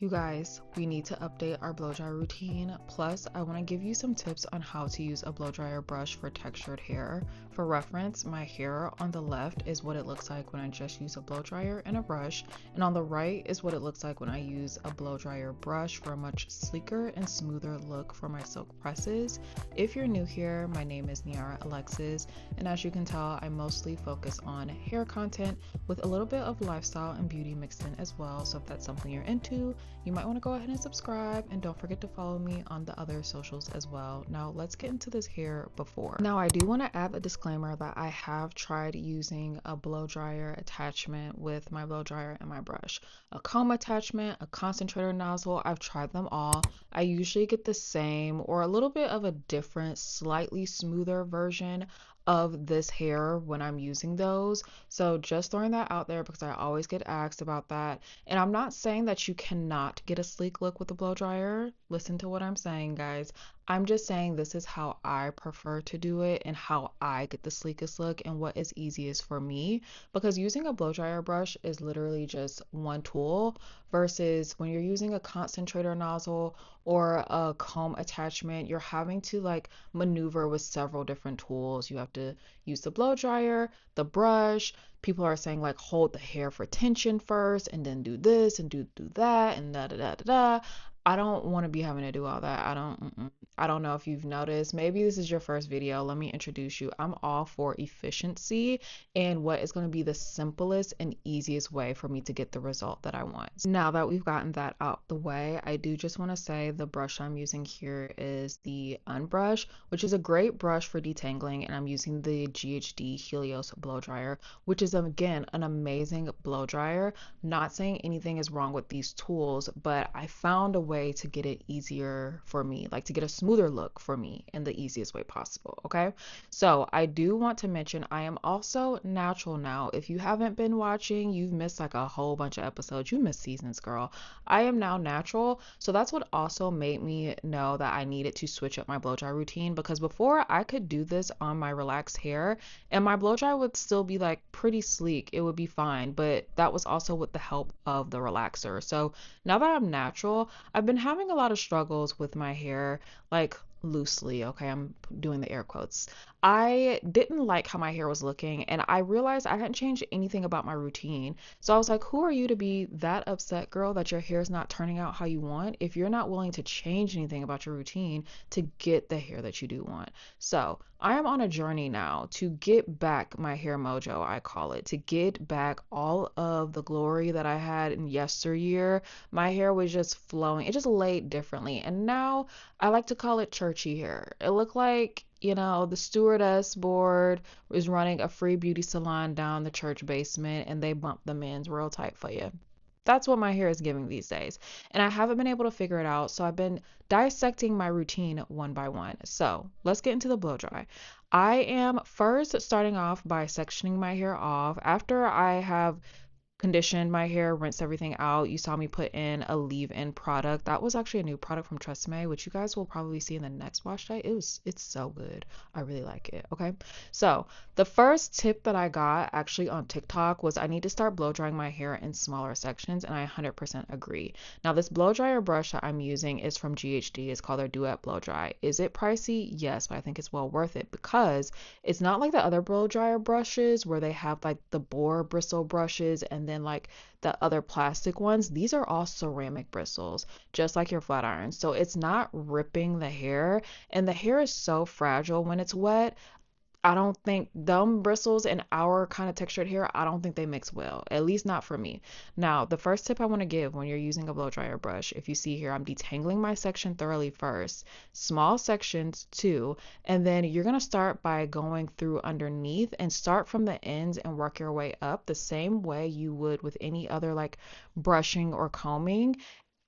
You guys, we need to update our blow dry routine. Plus, I want to give you some tips on how to use a blow dryer brush for textured hair. For reference, my hair on the left is what it looks like when I just use a blow dryer and a brush, and on the right is what it looks like when I use a blow dryer brush for a much sleeker and smoother look for my silk presses. If you're new here, my name is Niara Alexis, and as you can tell, I mostly focus on hair content with a little bit of lifestyle and beauty mixed in as well. So if that's something you're into, you might want to go ahead and subscribe, and don't forget to follow me on the other socials as well. Now let's get into this hair before. Now I do want to add a disclaimer that I have tried using a blow dryer attachment with my blow dryer and my brush. A comb attachment, a concentrator nozzle, I've tried them all. I usually get the same or a little bit of a different, slightly smoother version of this hair when I'm using those. So just throwing that out there because I always get asked about that. And I'm not saying that you cannot get a sleek look with a blow dryer. Listen to what I'm saying, guys. I'm just saying this is how I prefer to do it and how I get the sleekest look and what is easiest for me, because using a blow dryer brush is literally just one tool versus when you're using a concentrator nozzle or a comb attachment, you're having to like maneuver with several different tools. You have to use the blow dryer, the brush. People are saying like hold the hair for tension first and then do this and do that and da da da da da. I don't want to be having to do all that. I don't know if you've noticed. Maybe this is your first video. Let me introduce you. I'm all for efficiency and what is going to be the simplest and easiest way for me to get the result that I want. Now that we've gotten that out the way, I do just want to say the brush I'm using here is the Unbrush, which is a great brush for detangling, and I'm using the GHD Helios blow dryer, which is again an amazing blow dryer. Not saying anything is wrong with these tools, but I found a way to get it easier for me, like to get a smoother look for me in the easiest way possible. Okay, so I do want to mention I am also natural now. If you haven't been watching, you've missed like a whole bunch of episodes. You missed seasons, girl. I am now natural, so that's what also made me know that I needed to switch up my blow dry routine, because before I could do this on my relaxed hair and my blow dry would still be like pretty sleek. It would be fine, but that was also with the help of the relaxer. So now that I'm natural, I've been having a lot of struggles with my hair, like loosely, okay, I'm doing the air quotes. I didn't like how my hair was looking, and I realized I hadn't changed anything about my routine. So I was like, who are you to be that upset, girl, that your hair is not turning out how you want if you're not willing to change anything about your routine to get the hair that you do want? So I am on a journey now to get back my hair mojo, I call it, to get back all of the glory that I had in yesteryear. My hair was just flowing, it just laid differently, and now I like to call it churchy hair. It looked like, the stewardess board is running a free beauty salon down the church basement and they bump the men's real tight for you. That's what my hair is giving these days. And I haven't been able to figure it out. So I've been dissecting my routine one by one. So let's get into the blow dry. I am first starting off by sectioning my hair off. After I have conditioned my hair, rinsed everything out, you saw me put in a leave-in product. That was actually a new product from Tresemme, which you guys will probably see in the next wash day. It's so good. I really like it. Okay, so the first tip that I got actually on TikTok was I need to start blow drying my hair in smaller sections, and I 100% agree. Now this blow dryer brush that I'm using is from GHD. It's called their Duet Blow Dry. Is it pricey? Yes, but I think it's well worth it because it's not like the other blow dryer brushes where they have like the boar bristle brushes and then like the other plastic ones. These are all ceramic bristles, just like your flat iron. So it's not ripping the hair, and the hair is so fragile when it's wet. I don't think them bristles and our kind of textured hair, I don't think they mix well, at least not for me. Now, the first tip I want to give when you're using a blow dryer brush, if you see here, I'm detangling my section thoroughly first, small sections too, and then you're going to start by going through underneath and start from the ends and work your way up the same way you would with any other like brushing or combing.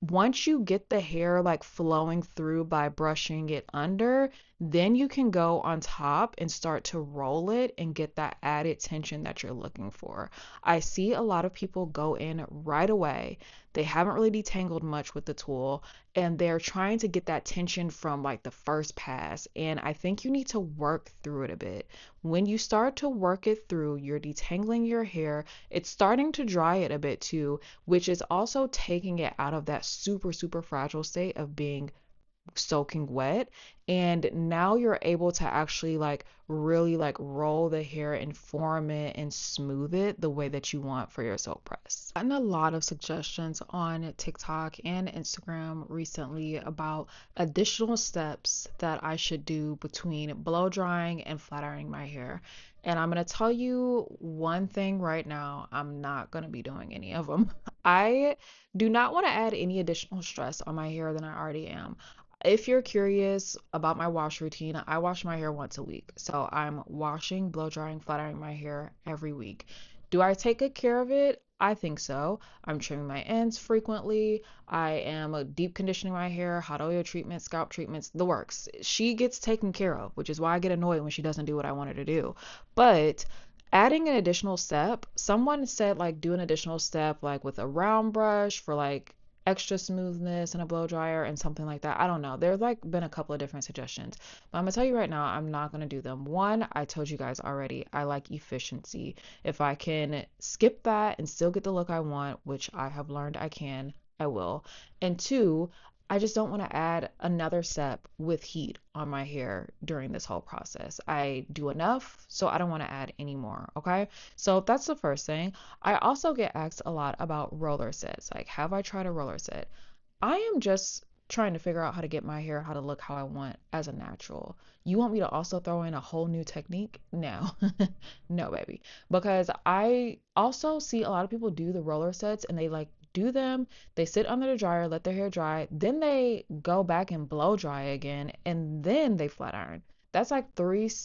Once you get the hair like flowing through by brushing it under, Then you can go on top and start to roll it and get that added tension that you're looking for. I see a lot of people go in right away. They haven't really detangled much with the tool and they're trying to get that tension from like the first pass. And I think you need to work through it a bit. When you start to work it through, you're detangling your hair. It's starting to dry it a bit too, which is also taking it out of that super, super fragile state of being soaking wet, and now you're able to actually like really like roll the hair and form it and smooth it the way that you want for your silk press. I've gotten a lot of suggestions on TikTok and Instagram recently about additional steps that I should do between blow drying and flat ironing my hair. And I'm going to tell you one thing right now, I'm not going to be doing any of them. I do not want to add any additional stress on my hair than I already am. If you're curious about my wash routine, I wash my hair once a week. So I'm washing, blow drying, flat ironing my hair every week. Do I take good care of it? I think so. I'm trimming my ends frequently. I am deep conditioning my hair, hot oil treatments, scalp treatments, the works. She gets taken care of, which is why I get annoyed when she doesn't do what I want her to do. But adding an additional step, someone said like do an additional step like with a round brush for like extra smoothness and a blow dryer and something like that. I don't know. There's like been a couple of different suggestions, but I'm gonna tell you right now, I'm not gonna do them. One, I told you guys already, I like efficiency. If I can skip that and still get the look I want, which I have learned I can, I will. And two, I just don't want to add another step with heat on my hair during this whole process. I do enough, so I don't want to add any more. Okay. So that's the first thing. I also get asked a lot about roller sets. Like, have I tried a roller set? I am just trying to figure out how to get my hair how to look how I want as a natural. You want me to also throw in a whole new technique? No. No, baby. Because I also see a lot of people do the roller sets and they like do them, they sit under the dryer, let their hair dry, then they go back and blow dry again, and then they flat iron. That's like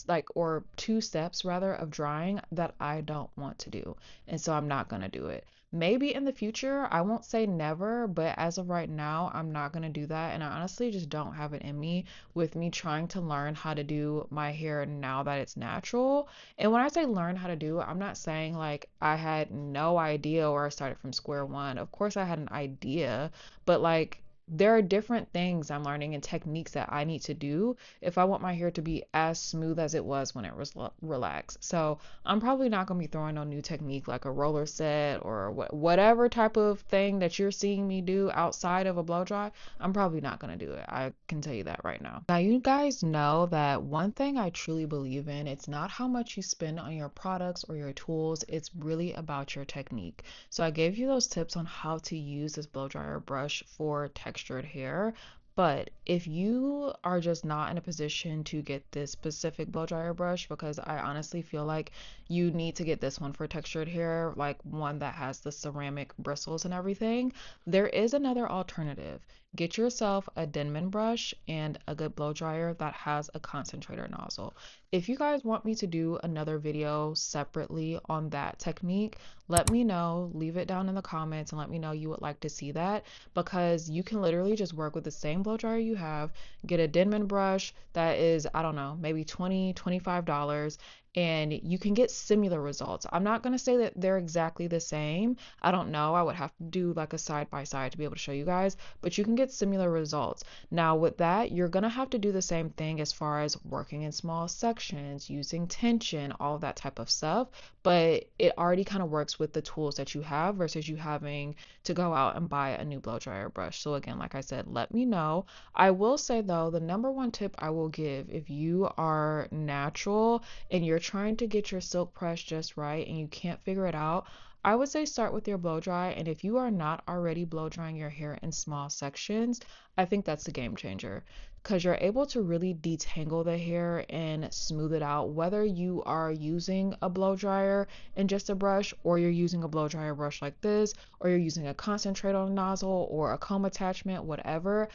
like, or two steps rather, of drying that I don't want to do. And so I'm not going to do it. Maybe in the future, I won't say never, but as of right now, I'm not going to do that. And I honestly just don't have it in me with me trying to learn how to do my hair now that it's natural. And when I say learn how to do it, I'm not saying like I had no idea or I started from square one. Of course, I had an idea, but like there are different things I'm learning and techniques that I need to do if I want my hair to be as smooth as it was when it was relaxed. So I'm probably not going to be throwing no new technique like a roller set or whatever type of thing that you're seeing me do outside of a blow dry. I'm probably not going to do it. I can tell you that right now. Now, you guys know that one thing I truly believe in, it's not how much you spend on your products or your tools, it's really about your technique. So I gave you those tips on how to use this blow dryer brush for textured hair. But if you are just not in a position to get this specific blow dryer brush, because I honestly feel like you need to get this one for textured hair, like one that has the ceramic bristles and everything, there is another alternative. Get yourself a Denman brush and a good blow dryer that has a concentrator nozzle. If you guys want me to do another video separately on that technique, let me know. Leave it down in the comments and let me know you would like to see that, because you can literally just work with the same blow dryer you have, get a Denman brush that is, I don't know, maybe $20, $25, and you can get similar results. I'm not going to say that they're exactly the same. I don't know. I would have to do like a side by side to be able to show you guys, but you can get similar results. Now, with that, you're going to have to do the same thing as far as working in small sections, using tension, all of that type of stuff, but it already kind of works with the tools that you have versus you having to go out and buy a new blow dryer brush. So again, like I said, let me know. I will say though, the number one tip I will give if you are natural and you're trying to get your silk press just right and you can't figure it out, I would say start with your blow dry. And if you are not already blow drying your hair in small sections, I think that's the game changer, because you're able to really detangle the hair and smooth it out, whether you are using a blow dryer and just a brush, or you're using a blow dryer brush like this, or you're using a concentrator nozzle or a comb attachment, whatever.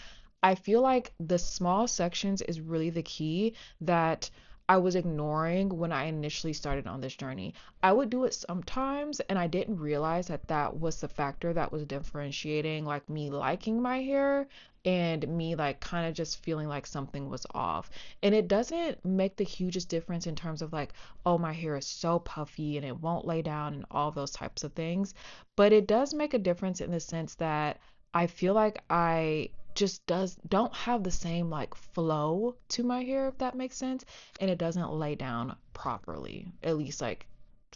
I feel like the small sections is really the key that I was ignoring when I initially started on this journey. I would do it sometimes, and I didn't realize that that was the factor that was differentiating like me liking my hair and me like kind of just feeling like something was off. And it doesn't make the hugest difference in terms of like, oh, my hair is so puffy and it won't lay down and all those types of things. But it does make a difference in the sense that I feel like I just don't have the same like flow to my hair, if that makes sense, and it doesn't lay down properly, at least like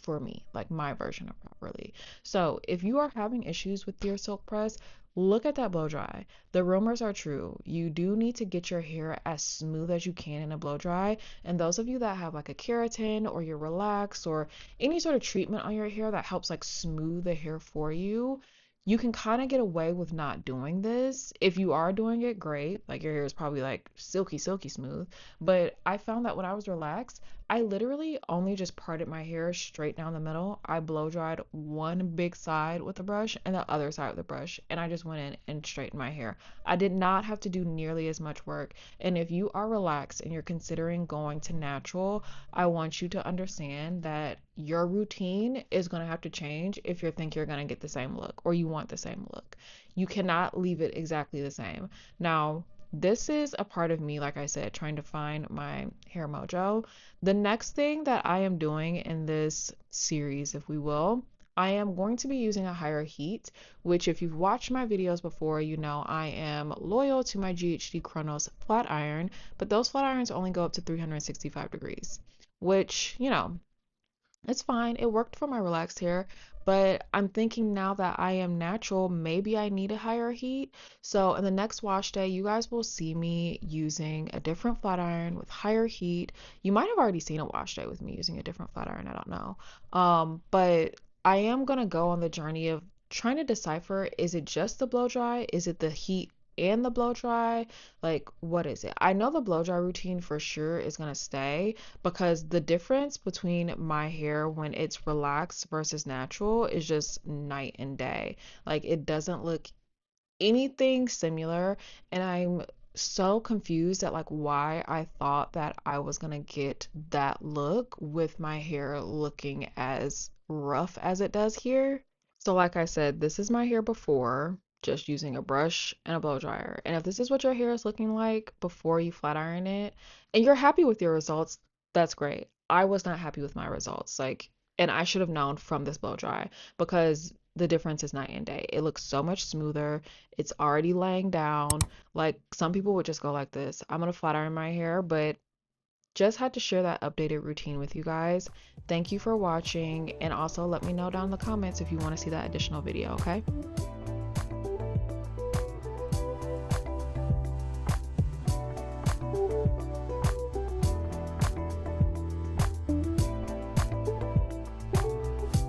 for me, like my version of properly. So if you are having issues with your silk press, look at that blow dry. The rumors are true. You do need to get your hair as smooth as you can in a blow dry. And those of you that have like a keratin or you're relaxed or any sort of treatment on your hair that helps like smooth the hair for you, you can kind of get away with not doing this. If you are doing it, great. Like your hair is probably like silky, silky smooth. But I found that when I was relaxed, I literally only just parted my hair straight down the middle. I blow dried one big side with the brush and the other side with the brush, and I just went in and straightened my hair. I did not have to do nearly as much work. And if you are relaxed and you're considering going to natural, I want you to understand that your routine is going to have to change if you think you're going to get the same look or you want the same look. You cannot leave it exactly the same. Now, this is a part of me, like I said, trying to find my hair mojo. The next thing that I am doing in this series, if we will, I am going to be using a higher heat, which if you've watched my videos before, you know I am loyal to my GHD Chronos flat iron, but those flat irons only go up to 365 degrees, which, you know, it's fine. It worked for my relaxed hair, but I'm thinking now that I am natural, maybe I need a higher heat. So in the next wash day, you guys will see me using a different flat iron with higher heat. You might have already seen a wash day with me using a different flat iron, I don't know. But I am gonna go on the journey of trying to decipher, is it just the blow dry? Is it the heat and the blow dry? Like, what is it? I know the blow dry routine for sure is gonna stay because the difference between my hair when it's relaxed versus natural is just night and day. Like, it doesn't look anything similar, and I'm so confused at like why I thought that I was gonna get that look with my hair looking as rough as it does here. So like I said, this is my hair before, just using a brush and a blow dryer. And if this is what your hair is looking like before you flat iron it, and you're happy with your results, that's great. I was not happy with my results. Like, and I should have known from this blow dry because the difference is night and day. It looks so much smoother. It's already laying down. Like some people would just go like this. I'm gonna flat iron my hair, but just had to share that updated routine with you guys. Thank you for watching, and also let me know down in the comments if you want to see that additional video, okay?